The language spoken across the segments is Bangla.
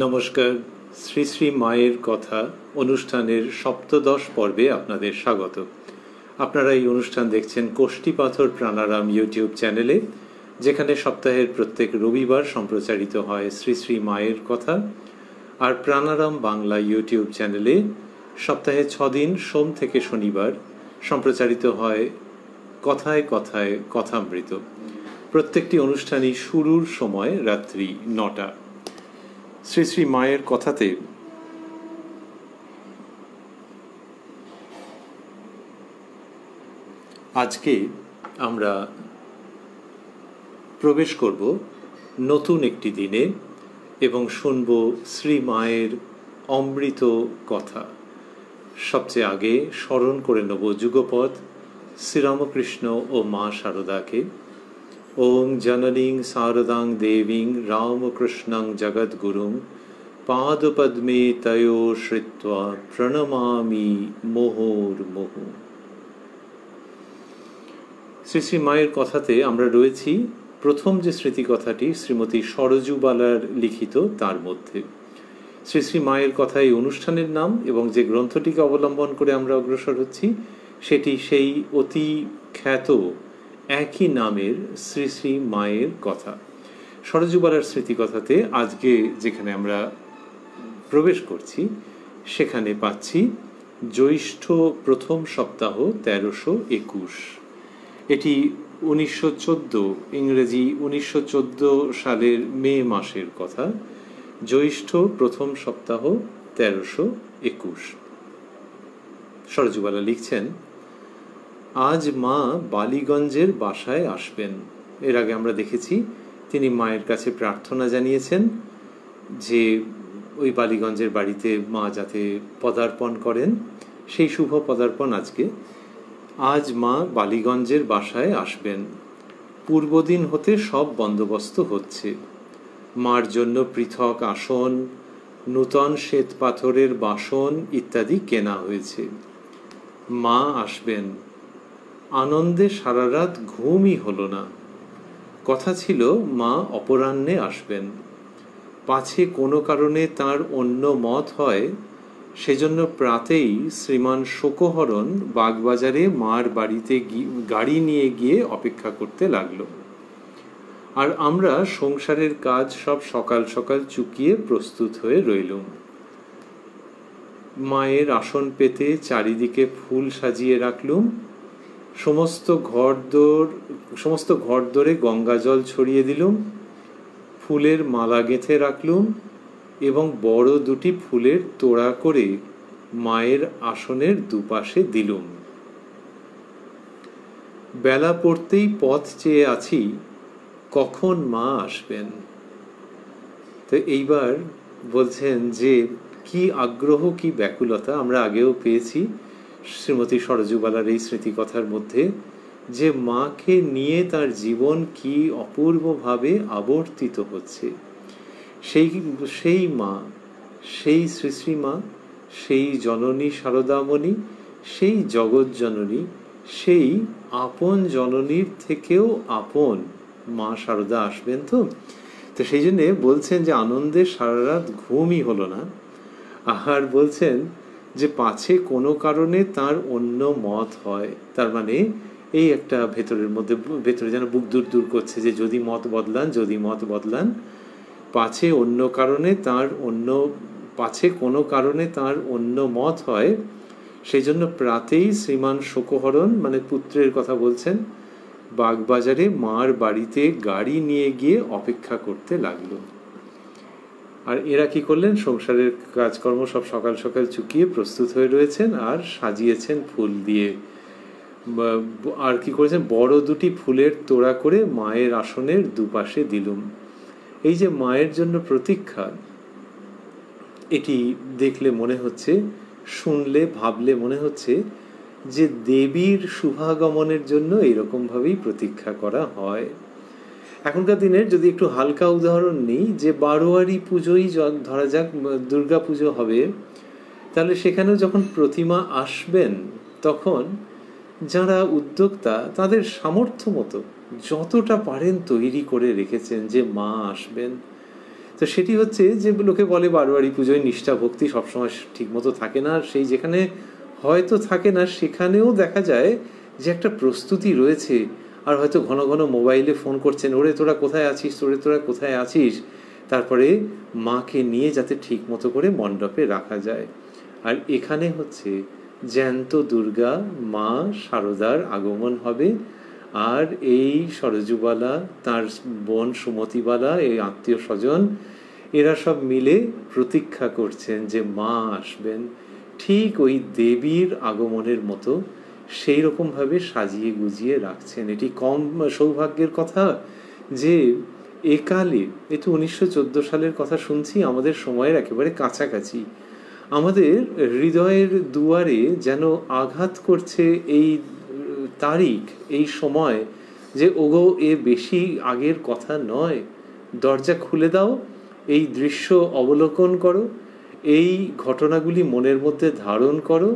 নমস্কার। শ্রী শ্রী মায়ের কথা অনুষ্ঠানের সপ্তদশ পর্বে আপনাদের স্বাগত। আপনারা এই অনুষ্ঠান দেখছেন কোষ্ঠী পাথর প্রাণারাম ইউটিউব চ্যানেলে, যেখানে সপ্তাহের প্রত্যেক রবিবার সম্প্রচারিত হয় শ্রী শ্রী মায়ের কথা, আর প্রাণারাম বাংলা ইউটিউব চ্যানেলে সপ্তাহে 6 দিন সোম থেকে শনিবার সম্প্রচারিত হয় কথায় কথায় কথামৃত। প্রত্যেকটি অনুষ্ঠানই শুরুর সময় রাত্রি 9টা। শ্রী শ্রী মায়ের কথাতে আজকে আমরা প্রবেশ করব নতুন একটি দিনে এবং শুনব শ্রী মায়ের অমৃত কথা। সবচেয়ে আগে স্মরণ করে নেব যুগপৎ শ্রীরামকৃষ্ণ ও মা শারদাকে। ওং জননীং শারদাং দেবীং রামকৃষ্ণং জগদ্গুরুং পাদপদ্মে তয়ো শ্রিত্বা প্রণমামি মুহুর্মুহু। শ্রী শ্রী মায়ের কথাতে আমরা রয়েছি প্রথম যে স্মৃতিকথাটি শ্রীমতী সরজুবালার লিখিত, তার মধ্যে। শ্রী শ্রী মায়ের কথা এই অনুষ্ঠানের নাম, এবং যে গ্রন্থটিকে অবলম্বন করে আমরা অগ্রসর হচ্ছি সেটি সেই অতি খ্যাত একই নামের শ্রী শ্রী মায়ের কথা। সরজুবালার স্মৃতিকথাতে আজকে যেখানে আমরা প্রবেশ করছি সেখানে পাচ্ছি জ্যৈষ্ঠ প্রথম সপ্তাহ 1321। এটি 1914, ইংরেজি 1914 সালের মে মাসের কথা। জ্যৈষ্ঠ প্রথম সপ্তাহ 1321। সরজুবালা লিখছেন, আজ মা বালিগঞ্জের বাসায় আসবেন। এর আগে আমরা দেখেছি তিনি মায়ের কাছে প্রার্থনা জানিয়েছেন যে ওই বালিগঞ্জের বাড়িতে মা যাতে পদার্পণ করেন, সেই শুভ পদার্পণ আজকে। আজ মা বালিগঞ্জের বাসায় আসবেন। পূর্বদিন হতে সব বন্দোবস্ত হচ্ছে। মার জন্য পৃথক আসন, নূতন শ্বেত পাথরের বাসন ইত্যাদি কেনা হয়েছে। মা আসবেন। আনন্দে সারা রাত ঘুমই হলো না। কথা ছিল মা অপরাহ্নে আসবেন। পাছে কোনো কারণে তার অন্য মত হয়, সেজন্য প্রাতেই শ্রীমান শোকহরণ বাগবাজারে মার বাড়িতে গাড়ি নিয়ে গিয়ে অপেক্ষা করতে লাগলো। আর আমরা সংসারের কাজ সব সকাল সকাল চুকিয়ে প্রস্তুত হয়ে রইলুম। মায়ের আসন পেতে চারিদিকে ফুল সাজিয়ে রাখলুম। সমস্ত ঘরদোরে গঙ্গা জল ছড়িয়ে দিলুম। ফুলের মালা গেঁথে রাখলুম এবং বড় দুটি ফুলের তোড়া করে মায়ের আসনের দুপাশে দিলুম। বেলা পড়তেই পথ চেয়ে আছি কখন মা আসবেন। তো এইবার বলছেন যে কি আগ্রহ, কি ব্যাকুলতা আমরা আগেও পেয়েছি শ্রীমতী সরজুবালার এই স্মৃতিকথার মধ্যে, যে মাকে নিয়ে তার জীবন কি অপূর্বভাবে আবর্তিত হচ্ছে। সেই মা, সেই শ্রী শ্রী মা, সেই জননী শারদামণি, সেই জগৎ জননী, সেই আপন জননীর থেকেও আপন মা শারদা আসবেন। তো সেই জন্যে বলছেন যে আনন্দে সারা রাত ঘুমই হলো না। আর বলছেন যে পাছে কোনো কারণে তার অন্য মত হয়। তার মানে এই একটা ভেতরে যেন বুক দূর দূর করছে যে যদি মত বদলান, পাছে কোনো কারণে তার অন্য মত হয়, সেই জন্য প্রাতেই শ্রীমান শোকহরণ, মানে পুত্রের কথা বলছেন, বাগবাজারে মার বাড়িতে গাড়ি নিয়ে গিয়ে অপেক্ষা করতে লাগলো। আর এরা কি করলেন? সংসারের কাজকর্ম সব সকাল সকাল চুকিয়ে প্রস্তুত হয়ে রয়েছেন আর সাজিয়েছেন ফুল দিয়ে। আর কি করেছেন? বড় দুটি ফুলের তোড়া করে মায়ের আসনের দুপাশে দিলুম। এই যে মায়ের জন্য প্রতীক্ষা, এটি দেখলে মনে হচ্ছে, শুনলে ভাবলে মনে হচ্ছে যে দেবীর শুভাগমনের জন্য এইরকম ভাবেই প্রতীক্ষা করা হয়। এখনকার দিনের যদি একটু হালকা উদাহরণ নিই, যে বারোয়ারি পুজোই ধরা যাক, দুর্গা পুজো হবে, তাহলে সেখানেও যখন প্রতিমা আসবেন তখন যারা উদ্যোক্তা তাদের সামর্থ্য মতো যতটা পারেন তৈরি করে রেখেছেন যে মা আসবেন। তো সেটি হচ্ছে যে লোকে বলে বারোয়ারি পুজোয় নিষ্ঠা ভক্তি সবসময় ঠিক মতো থাকে না, সেই যেখানে হয়তো থাকে না সেখানেও দেখা যায় যে একটা প্রস্তুতি রয়েছে। আর হয়তো ঘন ঘন মোবাইলে ফোন করছেন, ওরে তোরা কোথায় আছিস, ওরে তোরা কোথায় আছিস, তারপরে মাকে নিয়ে যাতে ঠিক মতো করে মণ্ডপে রাখা যায়। আর এখানে হচ্ছে জ্যান্ত দুর্গা মা শারদার আগমন হবে। আর এই সরজুবালা, তার বোন সুমতিবালা, এই আত্মীয় স্বজন, এরা সব মিলে প্রতীক্ষা করছেন যে মা আসবেন। ঠিক ওই দেবীর আগমনের মতো সেই রকমভাবে সাজিয়ে গুজিয়ে রাখছেন। এটি কম সৌভাগ্যের কথা যে একালে, এ তো 1914 সালের কথা শুনছি, আমাদের সময়ের একেবারে কাছাকাছি। আমাদের হৃদয়ের দুয়ারে যেন আঘাত করছে এই তারিখ, এই সময়, যে ওগো এ বেশি আগের কথা নয়, দরজা খুলে দাও, এই দৃশ্য অবলোকন করো, এই ঘটনাগুলি মনের মধ্যে ধারণ করো,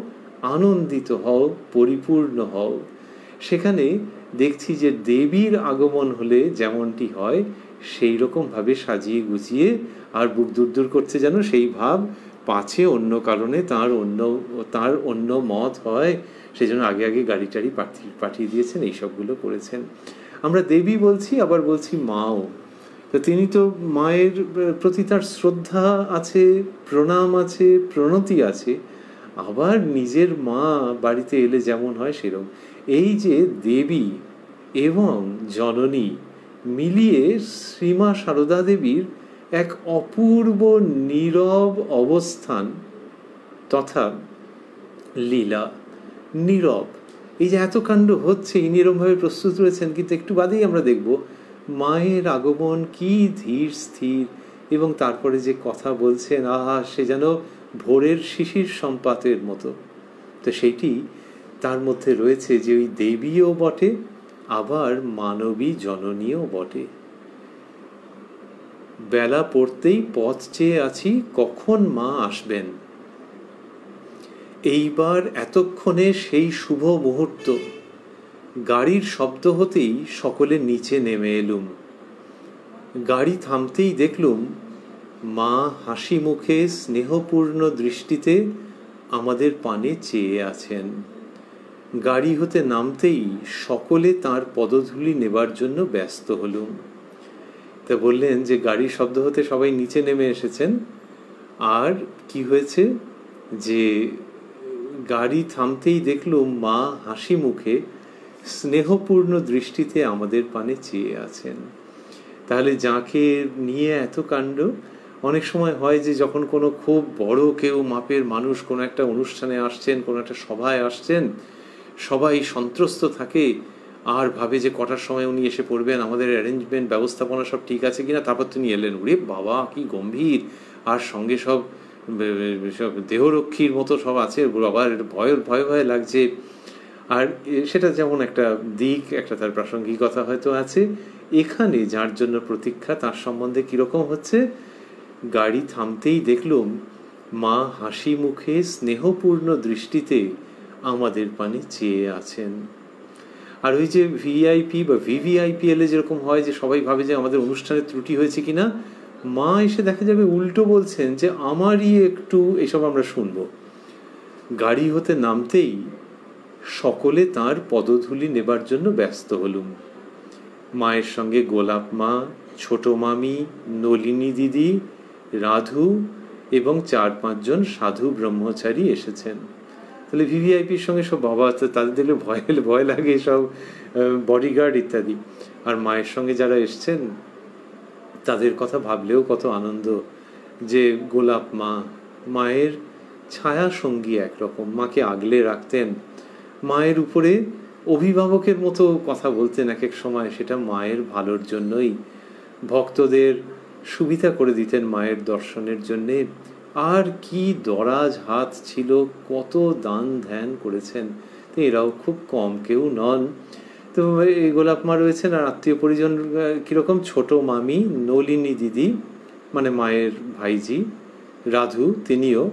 আনন্দিত হও, পরিপূর্ণ হও। সেখানে দেখছি যে দেবীর আগমন হলে যেমনটি হয় সেই রকমভাবে সাজিয়ে গুছিয়ে, আর বুক দূর করছে যেন সেই ভাব, পাছে অন্য কারণে তার অন্য মত হয়, সেই জন্য আগে আগে গাড়ি টাড়ি পাঠিয়ে দিয়েছেন, এইসবগুলো করেছেন। আমরা দেবী বলছি, আবার বলছি মাও। তো তিনি তো, মায়ের প্রতি তার শ্রদ্ধা আছে, প্রণাম আছে, প্রণতি আছে, আবার নিজের মা বাড়িতে এলে যেমন হয় সেরকম। এই যে দেবী এবং জননী মিলিয়ে শ্রীমা সারদা দেবীর এক অপূর্ব নীরব অবস্থান তথা লীলা, নীরব। এই যে এত কাণ্ড হচ্ছে, ইনি এরমভাবে প্রস্তুত রয়েছেন, কিন্তু একটু বাদেই আমরা দেখব মায়ের আগমন কি ধীর স্থির, এবং তারপরে যে কথা বলছেন, আহা, সে যেন ভোরের শিশির সম্পাতের মতো। তো সেইটি তার মধ্যে রয়েছে যে ওই দেবীও বটে, আবার মানবী জননীও বটে। বেলা পড়তেই পথ চেয়ে আছি কখন মা আসবেন। এইবার এতক্ষণে সেই শুভ মুহূর্ত। গাড়ির শব্দ হতেই সকলে নিচে নেমে এলুম। গাড়ি থামতেই দেখলুম মা হাসি মুখে স্নেহপূর্ণ দৃষ্টিতে আমাদের পানে চেয়ে আছেন। গাড়ি হতে নামতেই সকলে তার পদধূলি নেবার জন্য ব্যস্ত হলুম। তা বললেন যে গাড়ির শব্দ হতে সবাই নিচে নেমে এসেছেন, আর কি হয়েছে যে গাড়ি থামতেই দেখলুম মা হাসি মুখে স্নেহপূর্ণ দৃষ্টিতে আমাদের পানে চেয়ে আছেন। তাহলে যাকে নিয়ে এত কাণ্ড, অনেক সময় হয় যে যখন কোনো খুব বড় কেউ মাপের মানুষ কোনো একটা অনুষ্ঠানে আসছেন, কোনো একটা সভায় আসছেন, সবাই সন্ত্রস্ত থাকে আর ভাবে যে কটার সময় উনি এসে পড়বেন, আমাদের অ্যারেঞ্জমেন্ট ব্যবস্থাপনা সব ঠিক আছে কিনা। তারপর তিনি এলেন, ওরে বাবা কি গম্ভীর, আর সঙ্গে সব দেহরক্ষীর মতো সব আছে, আবার ভয় ভয় লাগছে। আর সেটা যেমন একটা দিক, একটা তার প্রাসঙ্গিকতা হয়তো আছে। এখানে যার জন্য প্রতীক্ষা, তার সম্বন্ধে কিরকম হচ্ছে, গাড়ি থামতেই দেখলুম মা হাসি মুখে স্নেহপূর্ণ দৃষ্টিতে আমাদের পানে চেয়ে আছেন। আর ওই যে ভিআইপি বা ভিভিআইপিএল এ যেরকম হয় যে সবাই ভাবে যে আমাদের অনুষ্ঠানে ত্রুটি হয়েছে কিনা, মা এসে দেখা যাবে উল্টো বলছেন যে আমারই একটু, এসব আমরা শুনবো। গাড়ি হতে নামতেই সকলে তার পদধূলি নেবার জন্য ব্যস্ত হলুম। মায়ের সঙ্গে গোলাপ মা, ছোট মামি, নলিনী দিদি, রাধু এবং 4-5 জন সাধু ব্রহ্মচারী এসেছেন। তাহলে ভিভিআইপির সঙ্গে সব বাবা, তাদের দেখলে ভয় লাগে, সব বডিগার্ড ইত্যাদি। আর মায়ের সঙ্গে যারা এসছেন তাদের কথা ভাবলেও কত আনন্দ, যে গোলাপ মা, মায়ের ছায়া সঙ্গী একরকম, মাকে আগলে রাখতেন, মায়ের উপরে অভিভাবকের মতো কথা বলতেন এক এক সময়, সেটা মায়ের ভালোর জন্যই, ভক্তদের সুবিধা করে দিতেন মায়ের দর্শনের জন্যে। আর কি দরাজ হাত ছিল, কত দান ধ্যান করেছেন, তো এরাও খুব কম কেউ নন। তো এই গোলাপ মা রয়েছেন, আর আত্মীয় পরিজন কিরকম, ছোট মামি, নলিনী দিদি মানে মায়ের ভাইজি, রাধু তিনিও,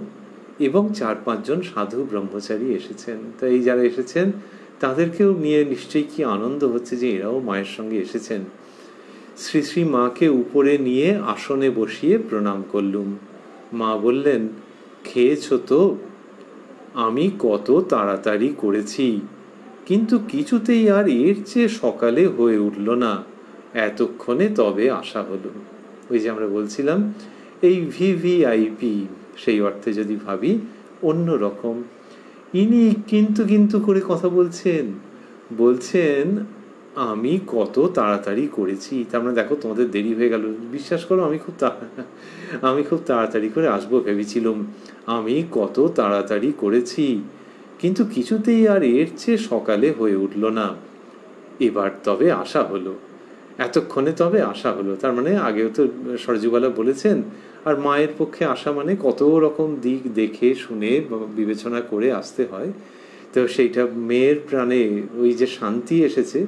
এবং 4-5 জন সাধু ব্রহ্মচারী এসেছেন। তো এই যারা এসেছেন তাদেরকেও নিয়ে নিশ্চয়ই কি আনন্দ হচ্ছে যে এরাও মায়ের সঙ্গে এসেছেন। শ্রী শ্রী মাকে উপরে নিয়ে আসনে বসিয়ে প্রণাম করলুম। মা বললেন, খেয়েছো তো? আমি কত তাড়াতাড়ি করেছি, কিন্তু কিছুতেই আর এর চেয়ে সকালে হয়ে উঠল না, এতক্ষণে তবে আসা হলো। ওই যে আমরা বলছিলাম এই ভিভিআইপি, সেই অর্থে যদি ভাবি অন্য রকম। ইনি কিন্তু কিন্তু করে কথা বলছেন, বলছেন আমি কত তাড়াতাড়ি করেছি। তার মানে দেখো তোমাদের দেরি হয়ে গেল, বিশ্বাস করো আমি খুব তাড়াতাড়ি করে আসবো ভেবেছিলাম, আমি কত তাড়াতাড়ি করেছি, কিন্তু কিছুতেই আর এর চেয়ে সকালে হয়ে উঠল না, এবার তবে আসা হলো, এতক্ষণে তবে আসা হলো। তার মানে আগেও তো সরজুবালা বলেছেন, আর মায়ের পক্ষে আসা মানে কত রকম দিক দেখে শুনে বিবেচনা করে আসতে হয়। তো সেইটা মেয়ের প্রাণে ওই যে শান্তি এসেছে,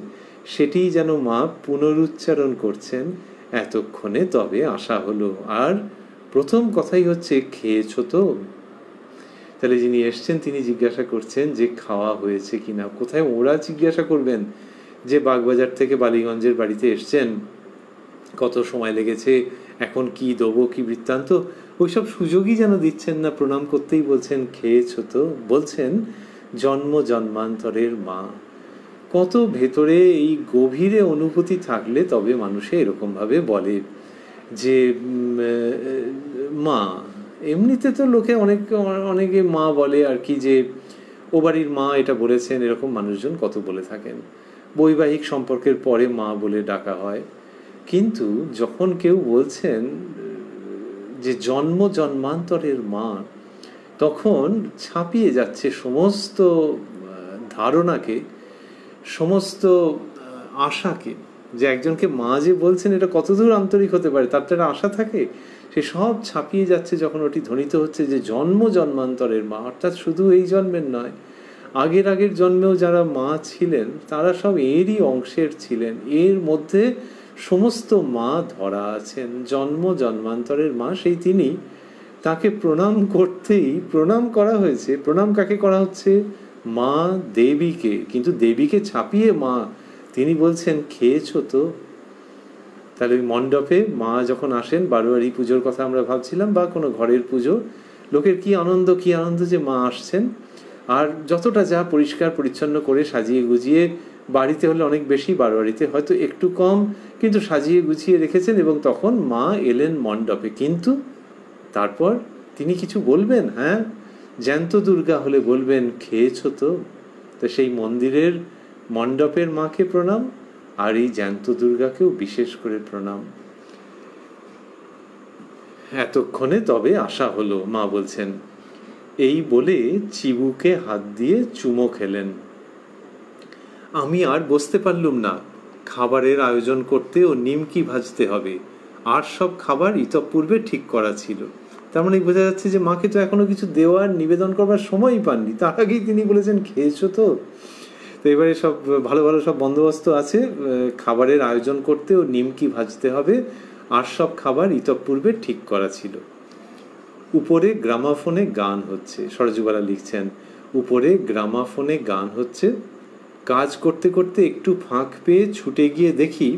সেটিই যেন মা পুনরুচ্চারণ করছেন, এতক্ষণে তবে আসা হলো। আর প্রথম কথাই হচ্ছে খেয়েছো তো? তাহলে যিনি এসছেন তিনি জিজ্ঞাসা করছেন যে খাওয়া হয়েছে কিনা। কোথায় ওরা জিজ্ঞাসা করবেন যে বাগবাজার থেকে বালিগঞ্জের বাড়িতে এসছেন, কত সময় লেগেছে, এখন কি দেবো, কি বৃত্তান্ত, ওইসব সুযোগই যেন দিচ্ছেন না। প্রণাম করতেই বলছেন খেয়েছো তো? বলছেন জন্ম জন্মান্তরের মা। কত ভেতরে এই গভীরে অনুভূতি থাকলে তবে মানুষে এরকম ভাবে বলে যে মা। এমনিতে তো লোকে অনেকে মা বলে আর কি, যে ও বাড়ির মা এটা বলেছেন, এরকম মানুষজন কত বলে থাকেন। বৈবাহিক সম্পর্কের পরে মা বলে ডাকা হয়। কিন্তু যখন কেউ বলছেন যে জন্ম জন্মান্তরের মা, তখন ছাপিয়ে যাচ্ছে সমস্ত ধারণাকে, সমস্ত আশাকে। যে একজনকে মা যে বলছেন এটা কতদূর আন্তরিক হতে পারে, তার তো একটা আশা থাকে, সে সব ছাপিয়ে যাচ্ছে যখন ওটি ধ্বনিত হচ্ছে যে জন্ম জন্মান্তরের মা। অর্থাৎ শুধু এই জন্মের নয়, আগের জন্মেও যারা মা ছিলেন তারা সব এরই অংশের ছিলেন, এর মধ্যে সমস্ত মা ধরা আছেন। জন্ম জন্মান্তরের মা সেই তিনি, তাকে প্রণাম করতেই প্রণাম করা হয়েছে। প্রণাম কাকে করা হচ্ছে? মা দেবীকে, কিন্তু দেবীকে ছাপিয়ে মা। তিনি বলছেন খেয়েছো তো? তাহলে ওই মণ্ডপে মা যখন আসেন, বারোয়ারি পুজোর কথা আমরা ভাবছিলাম, বা কোনো ঘরের পুজো, লোকের কি আনন্দ যে মা আসছেন। আর যতটা যা পরিষ্কার পরিচ্ছন্ন করে সাজিয়ে গুজিয়ে, বাড়িতে হলে অনেক বেশি, বারোয়ারিতে হয়তো একটু কম, কিন্তু সাজিয়ে গুছিয়ে রেখেছেন। এবং তখন মা এলেন মণ্ডপে, কিন্তু তারপর তিনি কিছু বলবেন? হ্যাঁ, জ্যান্ত দুর্গা হলে বলবেন খেয়েছো তো? তো সেই মন্দিরের মণ্ডপের মাকে প্রণাম, আর এই জ্যান্ত দুর্গাকেও বিশেষ করে প্রণাম। এতক্ষণে তবে আসা হলো, মা বলছেন। এই বলে চিবুকে হাত দিয়ে চুমো খেলেন। আমি আর বসতে পারলুম না, খাবারের আয়োজন করতে ও নিমকি ভাজতে হবে, আর সব খাবার ইতঃপূর্বে ঠিক করা ছিল। তার মানে বোঝা যাচ্ছে যে মাকে তো এখনো কিছু দেওয়ার, নিবেদন করবার সময়ই পাননি, তার আগেই তিনি বলেছেন খেয়েছো তো? তো এবারে সব ভালো ভালো সব বন্দোবস্ত আছে, খাবারের আয়োজন করতে ও নিমকি ভাজতে হবে, আর সব খাবার ইতঃপূর্বে ঠিক করা ছিল। উপরে গ্রামাফোনে গান হচ্ছে, সরজুবালা লিখছেন, উপরে গ্রামাফোনে গান হচ্ছে। কাজ করতে করতে একটু ফাঁক পেয়ে ছুটে গিয়ে দেখি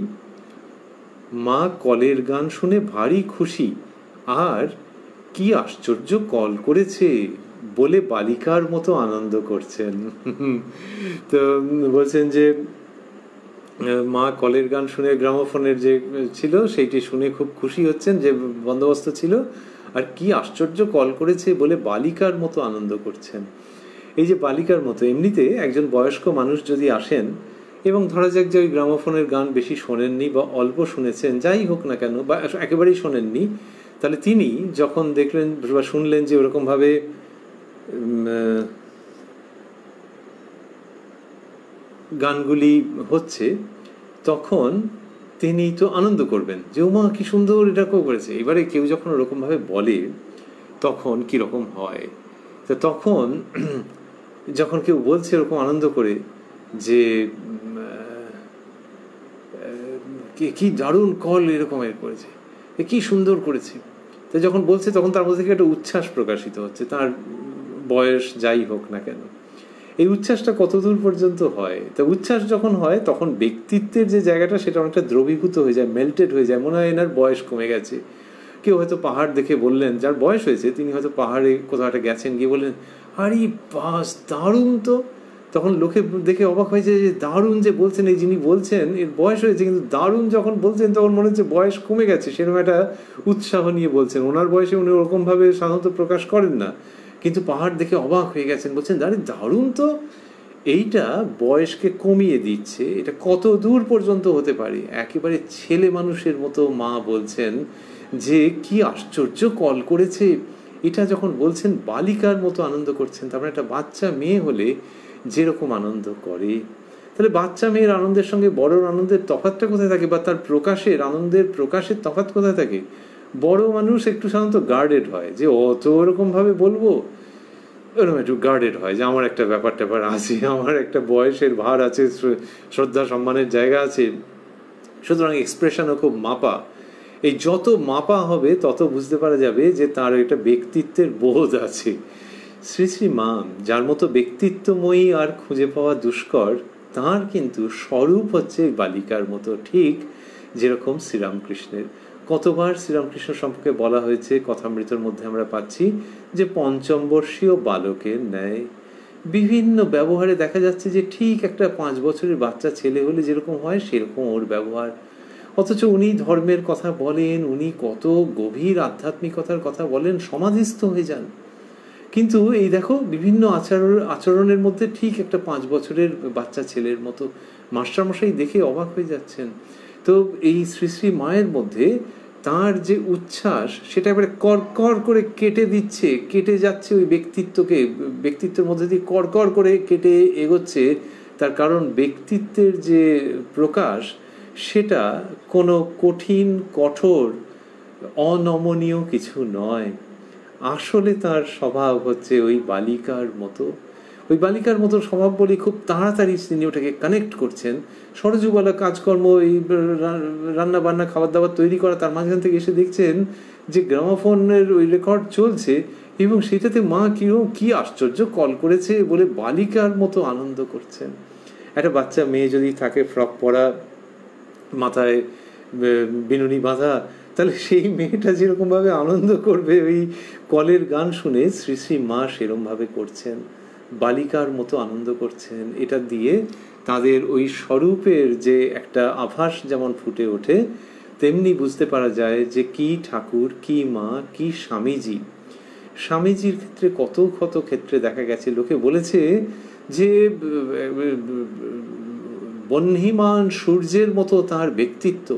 মা কলের গান শুনে ভারী খুশি, আর কি আশ্চর্য কল করেছে বলে বালিকার মতো আনন্দ করছেন। তো বলছেন যে মা কলের গান শুনে, গ্রামোফোনের যে ছিল সেইটি শুনে খুব খুশি হচ্ছেন, যে বন্দোবস্ত ছিল, আর কি আশ্চর্য কল করেছে বলে বালিকার মতো আনন্দ করছেন। এই যে বালিকার মতো, এমনিতে একজন বয়স্ক মানুষ যদি আসেন এবং ধরা যাক যে ওই গ্রামোফোনের গান বেশি শোনেননি বা অল্প শুনেছেন, যাই হোক না কেন, বা একেবারেই শোনেননি, তাহলে তিনি যখন দেখলেন বা শুনলেন যে ওরকমভাবে গানগুলি হচ্ছে, তখন তিনি তো আনন্দ করবেন যে ওমা কি সুন্দর এটা কেউ করেছে। এবারে কেউ যখন ওরকমভাবে বলে তখন কীরকম হয়, তো তখন যখন কেউ বলছে ওরকম আনন্দ করে যে কি দারুণ কল এরকম করেছে, কি সুন্দর করেছে, তো যখন বলছে তখন তার মধ্যে থেকে একটা উচ্ছ্বাস প্রকাশিত হচ্ছে, তার বয়স যাই হোক না কেন। এই উচ্ছ্বাসটা কতদূর পর্যন্ত হয়? তা উচ্ছ্বাস যখন হয় তখন ব্যক্তিত্বের যে জায়গাটা সেটা অনেকটা দ্রবীভূত হয়ে যায়, মেল্টেড হয়ে যায়, মনে হয় এনার বয়স কমে গেছে। কেউ হয়তো পাহাড় দেখে বললেন, যার বয়স হয়েছে তিনি হয়তো পাহাড়ে কোথাও একটা গেছেন, গিয়ে বললেন আরে বাস দারুণ তো। তখন লোকে দেখে অবাক হয়েছে যে দারুণ যে বলছেন, এই যিনি বলছেন এর বয়স হয়েছে কিন্তু দারুণ যখন বলছেন তখন মনে হচ্ছে বয়স কমে গেছে, সেরকম একটা উৎসাহ নিয়ে বলছেন। ওনার বয়সে উনি ওরকমভাবে সাধারণত প্রকাশ করেন না, কিন্তু পাহাড় দেখে অবাক হয়ে গেছেন, বলছেন আরে দারুণ তো। এইটা বয়সকে কমিয়ে দিচ্ছে। এটা কত দূর পর্যন্ত হতে পারে? একেবারে ছেলে মানুষের মতো মা বলছেন যে কি আশ্চর্য কল করেছে। এটা যখন বলছেন বালিকার মতো আনন্দ করছেন, তারপরে একটা বাচ্চা মেয়ে হলে যেরকম আনন্দ করে, তাহলে বাচ্চা মেয়ের আনন্দের সঙ্গে বড়র আনন্দের তফাৎটা কোথায় থাকে, বা তার প্রকাশের আনন্দের প্রকাশের তফাৎ কোথায় থাকে? বড় মানুষ একটু সাধারণত গার্ডেড হয়, যে অত ওরকম ভাবে বলবো, ওরকম একটু গার্ডেড হয় যে আমার একটা ব্যাপার ট্যাপার আছে, আমার একটা বয়সের ভার আছে, শ্রদ্ধা সম্মানের জায়গা আছে, সুতরাং এক্সপ্রেশনও খুব মাপা। এই যত মাপা হবে তত বুঝতে পারা যাবে যে তার একটা ব্যক্তিত্বের বোধ আছে। শ্রী শ্রী মা, যার মতো ব্যক্তিত্বময়ী আর খুঁজে পাওয়া দুষ্কর, তার কিন্তু স্বরূপ হচ্ছে বালিকার মতো, ঠিক যেরকম শ্রীরামকৃষ্ণের। কতবার শ্রীরামকৃষ্ণ সম্পর্কে বলা হয়েছে কথামৃতের মধ্যে আমরা পাচ্ছি যে পঞ্চমবর্ষীয় বালকের ন্যায়। বিভিন্ন ব্যবহারে দেখা যাচ্ছে যে ঠিক একটা 5 বছরের বাচ্চা ছেলে হলে যেরকম হয় সেরকম ওর ব্যবহার। অথচ উনি ধর্মের কথা বলেন, উনি কত গভীর আধ্যাত্মিকতার কথা বলেন, সমাধিস্থ হয়ে যান। কিন্তু এই দেখো বিভিন্ন আচরণের মধ্যে ঠিক একটা 5 বছরের বাচ্চা ছেলের মতো। মাস্টারমশাই দেখে অবাক হয়ে যাচ্ছেন। তো এই শ্রী শ্রী মায়ের মধ্যে তার যে উচ্ছ্বাস, সেটা এবারে কর করে কেটে দিচ্ছে, কেটে যাচ্ছে ওই ব্যক্তিত্বকে, ব্যক্তিত্বের মধ্যে দিয়ে কর করে কেটে এগোচ্ছে। তার কারণ ব্যক্তিত্বের যে প্রকাশ সেটা কোনো কঠিন কঠোর অনমনীয় কিছু নয়। আসলে তার স্বভাব হচ্ছে ওই বালিকার মতো। ওই বালিকার মতো স্বভাব বলে খুব তাড়াতাড়ি তিনি ওটাকে কানেক্ট করছেন। সরজুবালা কাজকর্ম, এই রান্না বান্না খাবার দাবার তৈরি করা, তার মাঝখান থেকে এসে দেখছেন যে গ্রামাফোনের ওই রেকর্ড চলছে এবং সেটাতে মা কি আশ্চর্য কল করেছে বলে বালিকার মতো আনন্দ করছেন। একটা বাচ্চা মেয়ে যদি থাকে, ফ্রক পরা, মাথায় বিনুনি বাঁধা, তাহলে সেই মেয়েটা যেরকমভাবে আনন্দ করবে ওই কলের গান শুনে, শ্রী শ্রী মা সেরমভাবে করছেন, বালিকার মতো আনন্দ করছেন। এটা দিয়ে তাদের ওই স্বরূপের যে একটা আভাস যেমন ফুটে ওঠে, তেমনি বুঝতে পারা যায় যে কি ঠাকুর, কি মা, কি স্বামীজি। স্বামীজির ক্ষেত্রে কত ক্ষেত্রে দেখা গেছে, লোকে বলেছে যে বহ্নিমান সূর্যের মতো তার ব্যক্তিত্ব,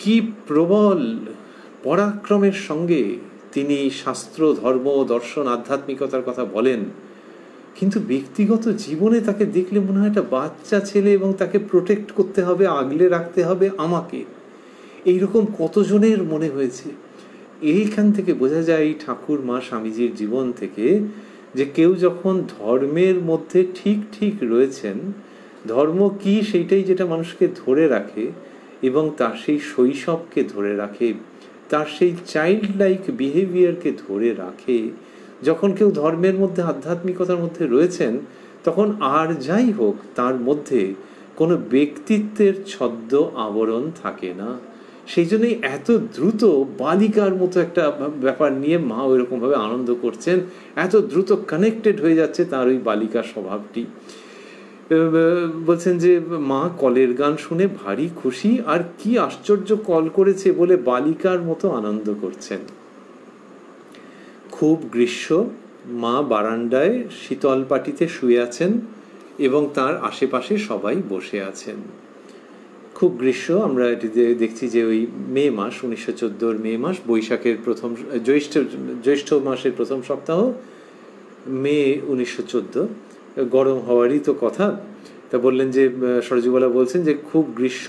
কি প্রবল পরাক্রমের সঙ্গে তিনি শাস্ত্র, ধর্ম, দর্শন, আধ্যাত্মিকতার কথা বলেন। কিন্তু ব্যক্তিগত জীবনে তাকে দেখলে মনে হয় একটা বাচ্চা ছেলে, এবং তাকে প্রোটেক্ট করতে হবে, আগলে রাখতে হবে আমাকে। এইরকম কতজনের মনে হয়েছে। এইখান থেকে বোঝা যায় এই ঠাকুর মা স্বামীজির জীবন থেকে যে কেউ যখন ধর্মের মধ্যে ঠিক রয়েছেন, ধর্ম কি সেইটাই যেটা মানুষকে ধরে রাখে এবং তার সেই শৈশবকে ধরে রাখে, তার সেই চাইল্ড লাইক বিহেভিয়ারকে ধরে রাখে। যখন কেউ ধর্মের মধ্যে, আধ্যাত্মিকতার মধ্যে রয়েছেন, তখন আর যাই হোক তার মধ্যে কোনো ব্যক্তিত্বের ছদ্ম আবরণ থাকে না। সেই জন্যই এত দ্রুত বালিকার মতো একটা ব্যাপার নিয়ে মা ওইরকমভাবে আনন্দ করছেন, এত দ্রুত কানেক্টেড হয়ে যাচ্ছে তার ওই বালিকার স্বভাবটি। বলছেন যে মা কলের গান শুনে ভারী খুশি, আর কি আশ্চর্য কল করেছে বলে বালিকার মতো আনন্দ করছেন। খুব গ্রীষ্ম, মা বারান্দায় শীতল পাটিতে শুয়ে আছেন এবং তার আশেপাশে সবাই বসে আছেন। খুব গ্রীষ্ম, আমরা এটিতে দেখছি যে ওই মে মাস, 1914 মে মাস, বৈশাখের প্রথম, জ্যৈষ্ঠ মাসের প্রথম সপ্তাহ, মে 1914, গরম হওয়ারই তো কথা। তা বললেন যে সরজুবালা বলছেন যে খুব গ্রীষ্ম,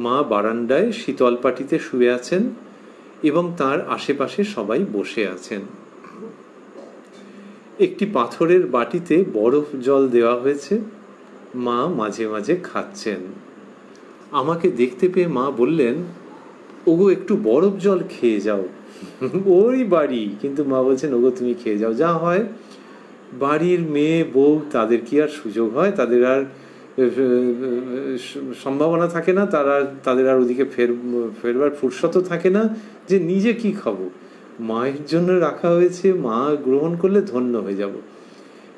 মা বারান্দায় শীতল পাটিতে শুয়ে আছেন এবং তার আশেপাশে সবাই বসে আছেন। একটি পাথরের বাটিতে বরফ জল দেওয়া হয়েছে, মা মাঝে মাঝে খাচ্ছেন। আমাকে দেখতে পেয়ে মা বললেন, ওগো একটু বরফ জল খেয়ে যাও। ওই বাড়ি, কিন্তু মা বলছেন ওগো তুমি খেয়ে যাও, যা হয়। বাড়ির মেয়ে বউ তাদের কি আর সুযোগ হয়, তাদের আর সম্ভাবনা থাকে না, তাদের আর ওদিকে ফেরবার ফুরসতও থাকে না যে নিজে কি খাবো, মায়ের জন্য রাখা হয়েছে, মা গ্রহণ করলে ধন্য হয়ে যাব।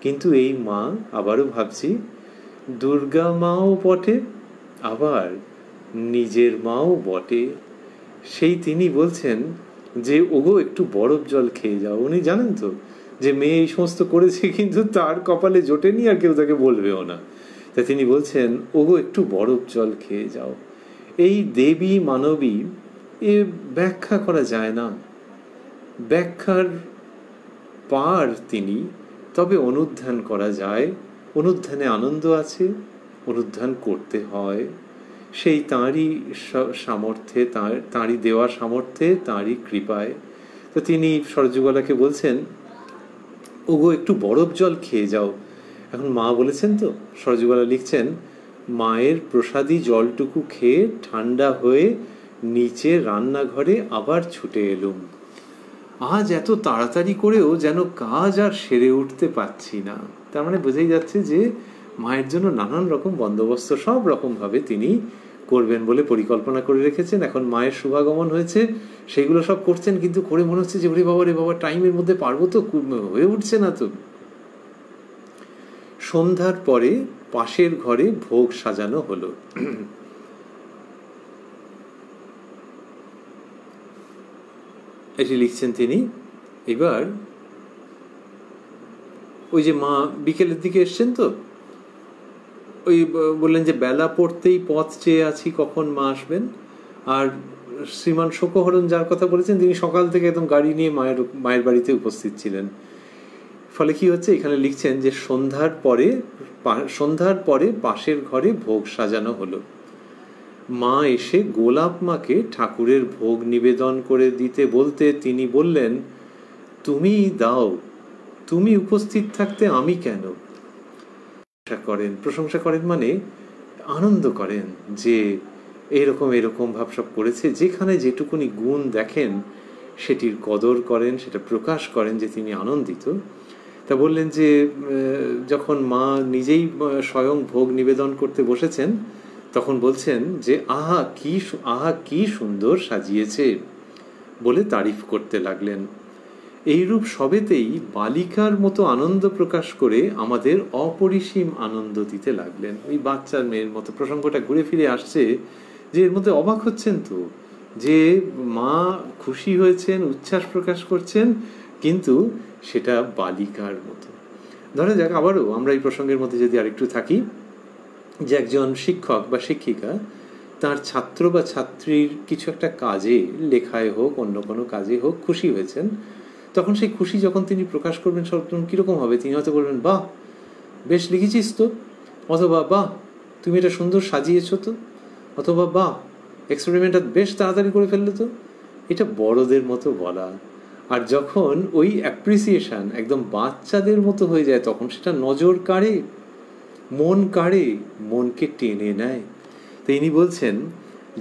কিন্তু এই মা, আবারও ভাবছি, দুর্গা মাও বটে, আবার নিজের মাও বটে। সেই তিনি বলছেন যে ওগো একটু বরফ জল খেয়ে যাও। উনি জানেন তো যে মেয়ে এই সমস্ত করেছে, কিন্তু তার কপালে জোটেনি, আর কেউ তাকে বলবেও না। তা তিনি বলছেন ওগো একটু বরফ জল খেয়ে যাও। এই দেবী মানবী, এ ব্যাখ্যা করা যায় না, ব্যাখ্যার পার তিনি, তবে অনুধ্যান করা যায়। অনুধ্যানে আনন্দ আছে, অনুধ্যান করতে হয়, সেই তাঁরই সামর্থ্যে, তাঁরই দেওয়া সামর্থ্যে, তাঁরই কৃপায়। তো তিনি সরযুগলাকে বলছেন ওগো একটু বরফ জল খেয়ে যাও। এখন মা বলেছেন তো, সরযুগলা লিখছেন, মায়ের প্রসাদী জলটুকু খেয়ে ঠান্ডা হয়ে নিচে রান্নাঘরে আবার ছুটে এলুম। আজ এত তাড়াতাড়ি করেও যেন কাজ আর সেরে উঠতে পারছি না। তার মানে বোঝাই যাচ্ছে যে মায়ের জন্য নানান রকম বন্দোবস্ত সব রকমভাবে তিনি করবেন বলে পরিকল্পনা করে রেখেছেন। এখন মায়ের শুভাগমন হয়েছে, সেগুলো সব করছেন, কিন্তু করে মনে হচ্ছে যে ওরে বাবা টাইমের মধ্যে পারবো তো, হয়ে উঠছে না তো। সন্ধ্যার পরে পাশের ঘরে ভোগ সাজানো হলো। এটি লিখছেন তিনি। এবার ওই যে মা বিকেলের দিকে এসছেন তো, ওই বললেন যে বেলা পড়তেই পথ চেয়ে আছি কখন মা আসবেন। আর শ্রীমান শোকহরণ যার কথা বলেছেন, তিনি সকাল থেকে একদম গাড়ি নিয়ে মায়ের বাড়িতে উপস্থিত ছিলেন। ফলে কি হচ্ছে, এখানে লিখছেন যে সন্ধ্যার পরে পাশের ঘরে ভোগ সাজানো হলো। মা এসে গোলাপ মাকে ঠাকুরের ভোগ নিবেদন করে দিতে বলতে তিনি বললেন, তুমি দাও, তুমি উপস্থিত থাকতে আমি কেন। প্রশংসা করেন মানে আনন্দ করেন যে এরকম ভাব সব করেছে। যেখানে যেটুকুনি গুণ দেখেন সেটির কদর করেন, সেটা প্রকাশ করেন যে তিনি আনন্দিত। তা বললেন যে যখন মা নিজেই স্বয়ং ভোগ নিবেদন করতে বসেছেন, তখন বলছেন যে আহা কি সুন্দর সাজিয়েছে বলে তারিফ করতে লাগলেন। এইরূপ সবেতেই বালিকার মতো আনন্দ প্রকাশ করে আমাদের অপরিসীম আনন্দ দিতে লাগলেন। ওই বাচ্চার মেয়ের মতো প্রসঙ্গটা ঘুরে ফিরে আসছে, যে এর মধ্যে অবাক হচ্ছেন তো যে মা খুশি হয়েছেন, উচ্ছ্বাস প্রকাশ করছেন, কিন্তু সেটা বালিকার মতো। ধরা যাক আবারও আমরা এই প্রসঙ্গের মধ্যে যদি আরেকটু থাকি, যে একজন শিক্ষক বা শিক্ষিকা তার ছাত্র বা ছাত্রীর কিছু একটা কাজে, লেখায় হোক অন্য কোনো কাজে হোক, খুশি হয়েছেন, তখন সেই খুশি যখন তিনি প্রকাশ করবেন তখন কীরকম হবে? তিনি হয়তো বলবেন, বাহ বেশ লিখেছিস তো, অথবা বাহ তুমি এটা সুন্দর সাজিয়েছ তো, অথবা বাহ এক্সপেরিমেন্টটা বেশ তাড়াতাড়ি করে ফেললে তো। এটা বড়দের মতো বলা। আর যখন ওই অ্যাপ্রিসিয়েশন একদম বাচ্চাদের মতো হয়ে যায়, তখন সেটা নজর কাড়ে, মন কাড়ে, মনকে টেনে নেয়। তো ইনি বলছেন